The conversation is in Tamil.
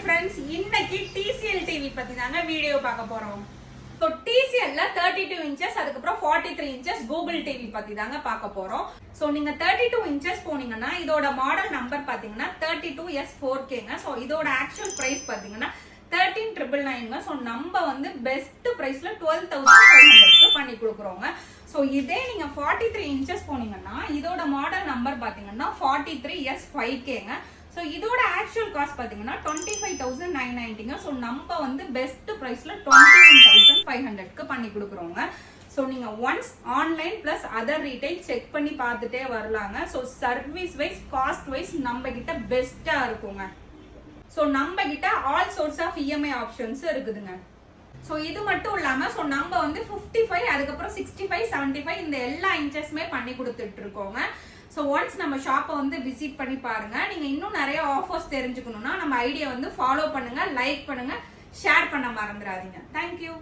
ஃப்ரெண்ட்ஸ், இன்னைக்கு TCL டிவி பத்தி தாங்க வீடியோ பார்க்க போறோம். ஸோ TCLல 32 இன்ச்சஸ் அதுக்கப்புறம் 43 இன்ச்சஸ் கூகுள் டிவி பத்தி தாங்க பார்க்க போறோம். ஸோ நீங்க 32 இன்ச்சஸ் போனீங்கன்னா இதோட மாடல் நம்பர் பாத்தீங்கன்னா 32S 4Kங்க. ஸோ இதோட ஆக்சுவல் பிரைஸ் பாத்தீங்கன்னா 13,999. ஸோ நம்ம வந்து பெஸ்ட் பிரைஸ்ல 12,500க்கு பண்ணி கொடுக்குறோங்க. ஸோ இதே நீங்க 43 இன்ச்சஸ் போனீங்கன்னா இதோட மாடல் நம்பர் பாத்தீங்கன்னா 43S 5Kங்க. ஸோ இதோட ஆக்சுவல் காஸ்ட் பாத்தீங்கன்னா 25,990ங்க. ஸோ நம்ம வந்து பெஸ்ட் பிரைஸ்ல 21,500க்கு பண்ணி கொடுக்குறோங்க. ஸோ நீங்க once online plus other retail check பண்ணி பார்த்துட்டே வரலாங்க. So service wise cost wise நம்ம கிட்ட பெஸ்டா இருக்குங்க. ஸோ நம்ம கிட்ட all source of EMI options இருக்குதுங்க. ஸோ இது மட்டும் இல்லாம ஸோ நம்ம வந்து 55 அதுக்கப்புறம் 65 75 இந்த எல்லா இன்ச்சஸ்மே பண்ணி கொடுத்துட்டு இருக்கோங்க. ஸோ ஒன்ஸ் நம்ம ஷாப்பை வந்து விசிட் பண்ணி பாருங்க. நீங்க இன்னும் நிறைய ஆஃபர்ஸ் தெரிஞ்சுக்கணும்னா நம்ம ஐடியா வந்து ஃபாலோ பண்ணுங்க, லைக் பண்ணுங்க, ஷேர் பண்ண மறந்துடாதீங்க. தேங்க்யூ.